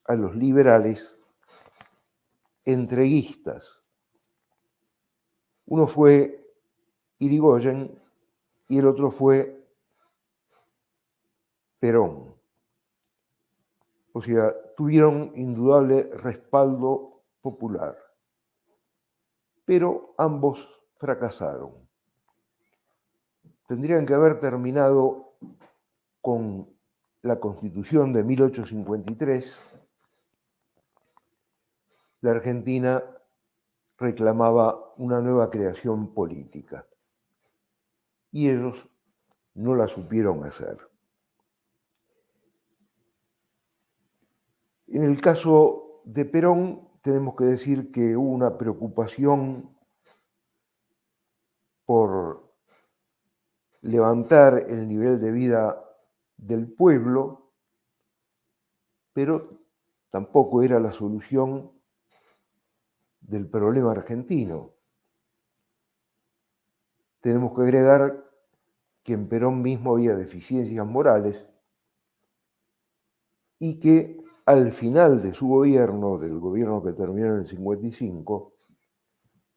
a los liberales entreguistas. Uno fue Irigoyen y el otro fue Perón. O sea, tuvieron indudable respaldo popular, pero ambos fracasaron. Tendrían que haber terminado con la Constitución de 1853, la Argentina reclamaba una nueva creación política y ellos no la supieron hacer. En el caso de Perón, tenemos que decir que hubo una preocupación por levantar el nivel de vida del pueblo, pero tampoco era la solución del problema argentino. Tenemos que agregar que en Perón mismo había deficiencias morales y que al final de su gobierno, del gobierno que terminó en el 55,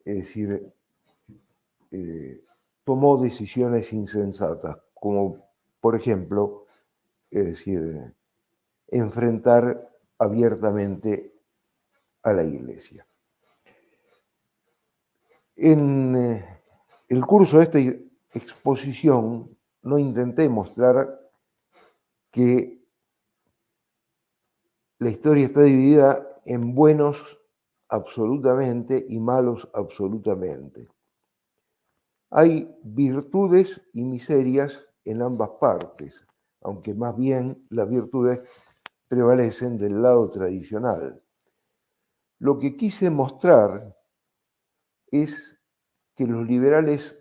es decir, tomó decisiones insensatas, como por ejemplo, es decir, enfrentar abiertamente a la Iglesia. En el curso de esta exposición no intenté mostrar que la historia está dividida en buenos absolutamente y malos absolutamente. Hay virtudes y miserias en ambas partes, aunque más bien las virtudes prevalecen del lado tradicional. Lo que quise mostrar es que los liberales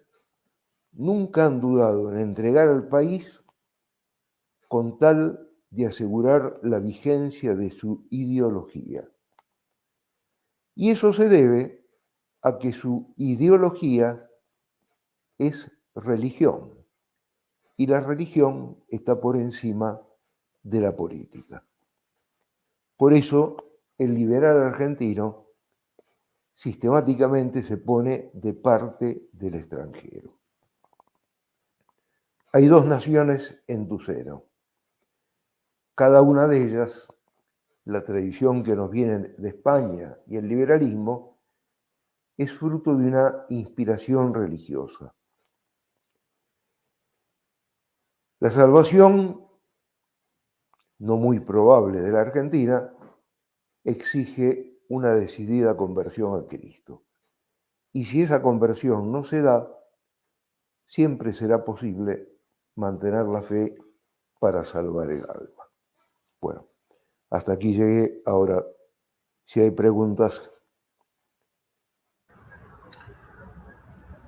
nunca han dudado en entregar al país con tal de asegurar la vigencia de su ideología. Y eso se debe a que su ideología es religión, y la religión está por encima de la política. Por eso el liberal argentino sistemáticamente se pone de parte del extranjero. Hay dos naciones en tu seno. Cada una de ellas, la tradición que nos viene de España y el liberalismo, es fruto de una inspiración religiosa. La salvación, no muy probable de la Argentina, exige una decidida conversión a Cristo. Y si esa conversión no se da, siempre será posible mantener la fe para salvar el alma. Bueno, hasta aquí llegué. Ahora, si hay preguntas.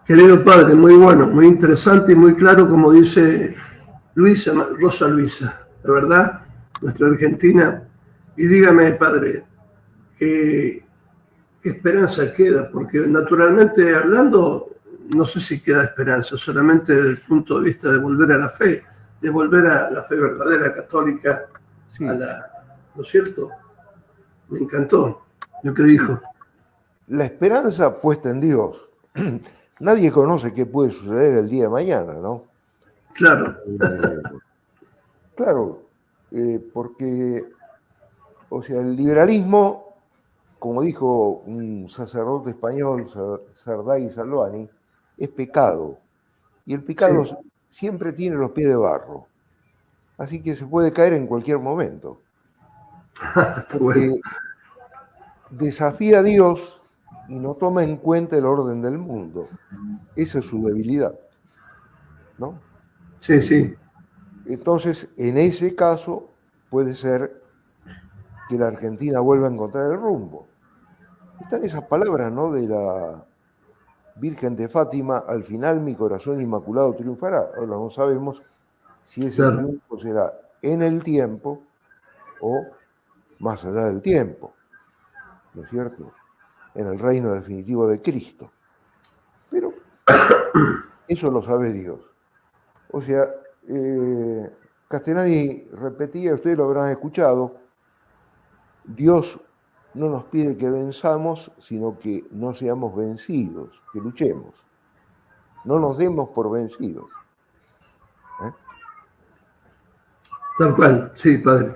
Querido padre, muy bueno, muy interesante y muy claro, como dice Luisa, Rosa Luisa, la verdad, nuestra Argentina. Y dígame, padre, ¿qué esperanza queda? Porque naturalmente hablando, no sé si queda esperanza, solamente desde el punto de vista de volver a la fe, de volver a la fe verdadera, católica, sí. ¿No es cierto? Me encantó lo que dijo. La esperanza puesta en Dios. Nadie conoce qué puede suceder el día de mañana, ¿no? Claro. Claro, porque, o sea, el liberalismo, como dijo un sacerdote español, Sardá Salvani, es pecado. Y el pecado sí. Siempre tiene los pies de barro. Así que se puede caer en cualquier momento. Bueno. Desafía a Dios y no toma en cuenta el orden del mundo. Esa es su debilidad, ¿no? Sí, sí. Entonces, en ese caso, puede ser que la Argentina vuelva a encontrar el rumbo. Están esas palabras, ¿no?, de la Virgen de Fátima: al final mi corazón inmaculado triunfará. Ahora no sabemos si ese triunfo será en el tiempo o más allá del tiempo, ¿no es cierto?, en el reino definitivo de Cristo. Pero eso lo sabe Dios. O sea, Castellani repetía, ustedes lo habrán escuchado: Dios no nos pide que venzamos, sino que no seamos vencidos, que luchemos. No nos demos por vencidos. Tal cual, sí, padre.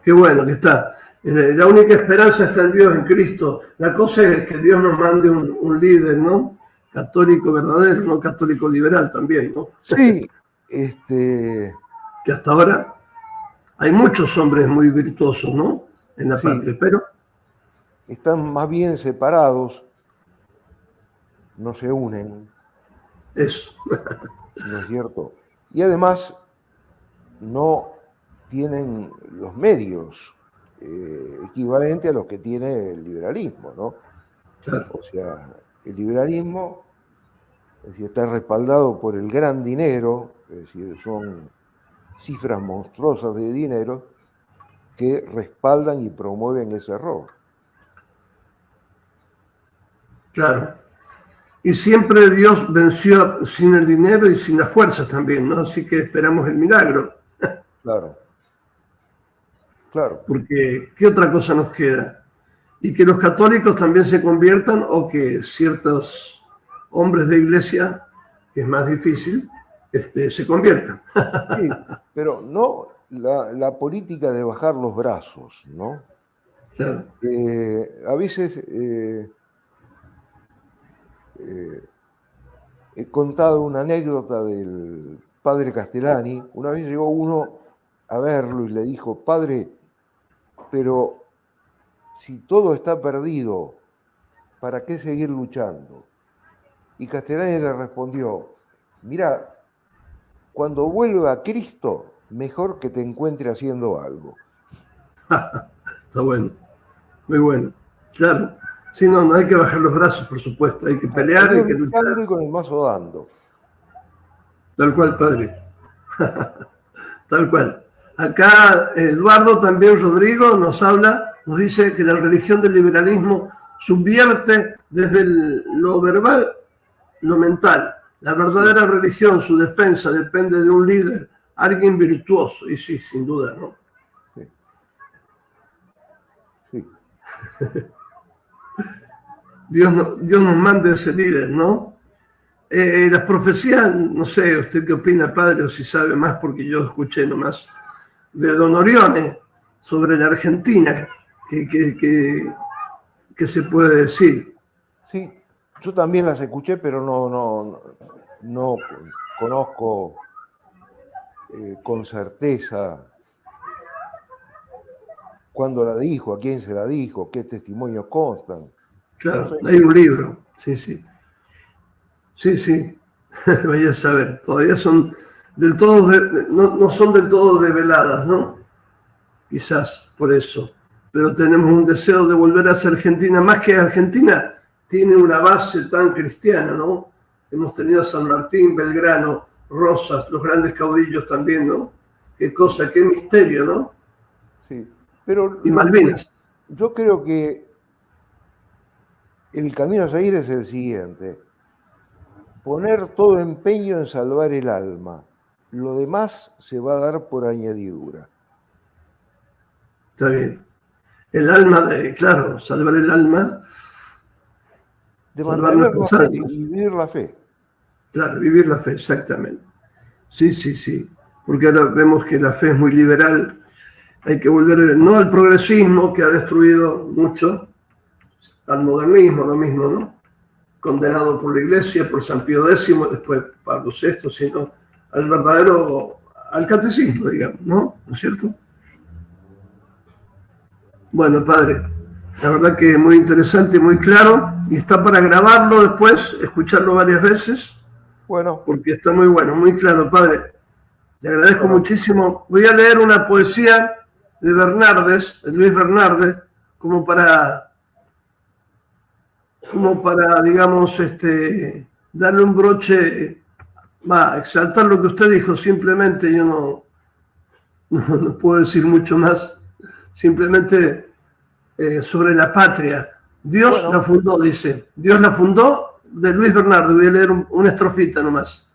Qué bueno que está. La única esperanza está en Dios, en Cristo. La cosa es que Dios nos mande un líder, ¿no? Católico verdadero, no católico liberal también, ¿no? Sí, que hasta ahora hay muchos hombres muy virtuosos, ¿no? En la patria, pero están más bien separados, no se unen, eso. ¿no es cierto? Y además no tienen los medios equivalentes a los que tiene el liberalismo, ¿no? Claro, O sea, el liberalismo, es decir, está respaldado por el gran dinero, es decir, son cifras monstruosas de dinero que respaldan y promueven ese error. claro. Y siempre Dios venció sin el dinero y sin la fuerza también, ¿no? Así que esperamos el milagro, Claro, claro. porque ¿qué otra cosa nos queda? Y que los católicos también se conviertan o que ciertos hombres de iglesia, que es más difícil, se conviertan. Sí, pero no la política de bajar los brazos, ¿no? Claro, A veces he contado una anécdota del padre Castellani. Una vez llegó uno a verlo y le dijo, padre, pero si todo está perdido, ¿para qué seguir luchando? Y Castellani le respondió, mira, cuando vuelva Cristo, mejor que te encuentre haciendo algo. está bueno, muy bueno. Claro, sí, no, no hay que bajar los brazos, por supuesto, hay que pelear, hay que luchar. Luchando y con el mazo dando. Tal cual, padre. Tal cual. Acá Eduardo, también Rodrigo, nos habla, nos dice que la religión del liberalismo subvierte desde lo verbal lo mental. La verdadera religión, su defensa, depende de un líder, alguien virtuoso. Y sí, sin duda, ¿no? Sí. Sí. Dios nos mande ese líder, ¿no? Las profecías, no sé, ¿usted qué opina, padre? O si sabe más, porque yo escuché nomás de Don Orione sobre la Argentina, que se puede decir. Sí, yo también las escuché, pero no conozco con certeza cuándo la dijo, a quién se la dijo, qué testimonios constan. Claro, No sé. hay un libro, sí, sí. Sí, sí, vaya a saber. Todavía son del todo, no son del todo develadas, ¿no? Quizás por eso. Pero tenemos un deseo de volver a ser Argentina, más que Argentina, tiene una base tan cristiana, ¿no? Hemos tenido a San Martín, Belgrano, Rosas, los grandes caudillos también, ¿no? Qué cosa, qué misterio, ¿no? Sí, pero Y Malvinas. yo creo que el camino a seguir es el siguiente: poner todo empeño en salvar el alma. Lo demás se va a dar por añadidura. Está bien. El alma, claro, salvar el alma, De salvar mantener la nuestras fe almas. y vivir la fe. Claro, vivir la fe, exactamente. Sí, sí, sí. Porque ahora vemos que la fe es muy liberal. Hay que volver, no al progresismo, que ha destruido mucho, al modernismo, lo mismo, ¿no? Condenado por la Iglesia, por San Pío X, después Pablo VI, sino al verdadero, al catecismo, digamos, ¿no? ¿No es cierto? Bueno, padre, la verdad que muy interesante y muy claro, y está para grabarlo después, escucharlo varias veces, Bueno, porque está muy bueno, muy claro, padre. Le agradezco bueno. muchísimo. Voy a leer una poesía de Bernardes, de Luis Bernardes, como para, digamos, darle un broche, exaltar lo que usted dijo, simplemente yo no puedo decir mucho más, simplemente sobre la patria. Dios la fundó, dice, Dios la fundó, de Luis Bernardes, voy a leer una estrofita nomás.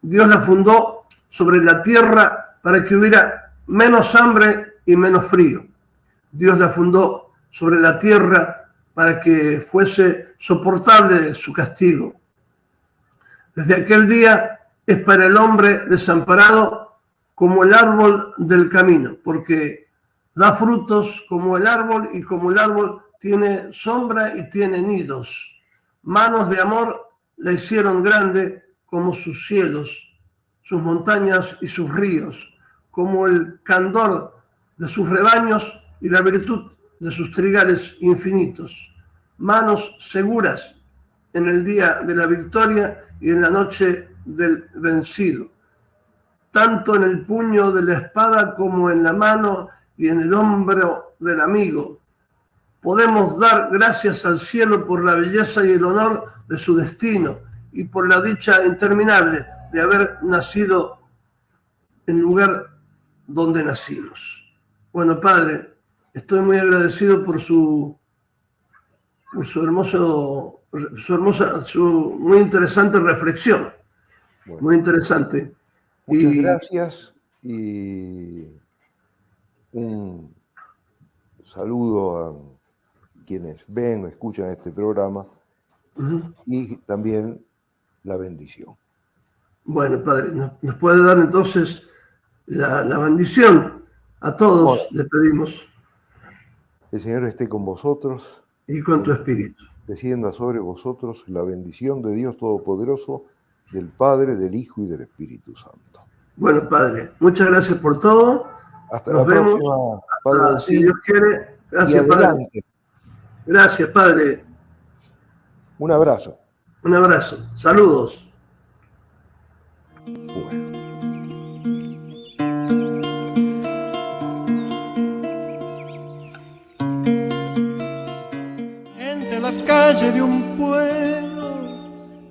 Dios la fundó sobre la tierra para que hubiera menos hambre y menos frío. Dios la fundó sobre la tierra para que fuese soportable su castigo. Desde aquel día es para el hombre desamparado como el árbol del camino, porque da frutos como el árbol y como el árbol tiene sombra y tiene nidos. Manos de amor la hicieron grande como sus cielos, sus montañas y sus ríos. como el candor de sus rebaños y la virtud de sus trigales infinitos, manos seguras en el día de la victoria y en la noche del vencido, tanto en el puño de la espada como en la mano y en el hombro del amigo. Podemos dar gracias al cielo por la belleza y el honor de su destino y por la dicha interminable de haber nacido en lugar donde nacimos. Bueno, Padre, estoy muy agradecido por su muy interesante reflexión. Bueno, muy interesante. Muchas gracias y un saludo a quienes ven o escuchan este programa y también la bendición. Bueno, Padre, nos puede dar entonces la bendición a todos, le pedimos. El Señor esté con vosotros. Y con tu espíritu. Descienda sobre vosotros la bendición de Dios Todopoderoso, del Padre, del Hijo y del Espíritu Santo. Bueno, Padre, muchas gracias por todo. Hasta Nos la vemos. próxima, Padre. Si Dios quiere. Gracias, Padre. Gracias, Padre. Un abrazo. Un abrazo. Saludos. Bueno. Entre las calles de un pueblo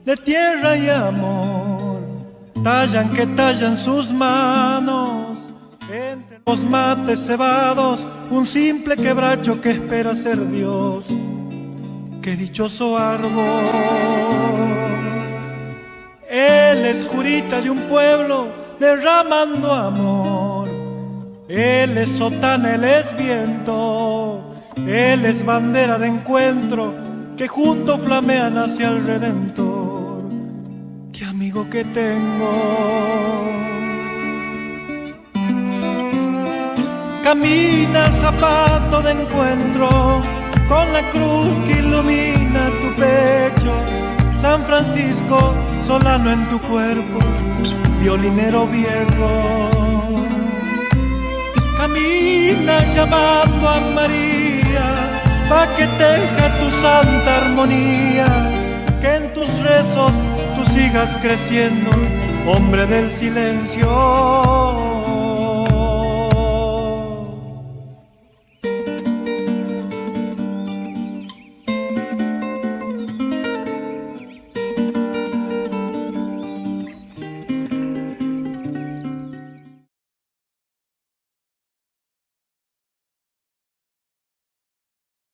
de tierra y amor, tallan que tallan sus manos. Entre los mates cebados, un simple quebracho que espera ser Dios. ¡Qué dichoso árbol! Él es curita de un pueblo derramando amor. Él es sotana, él es viento. Él es bandera de encuentro que juntos flamean hacia el Redentor. ¡Qué amigo que tengo! Camina el zapato de encuentro con la cruz que ilumina tu pecho. San Francisco, solano en tu cuerpo, violinero viejo. Camina llamando a María, pa' que teja tu santa armonía, que en tus rezos tú sigas creciendo, hombre del silencio.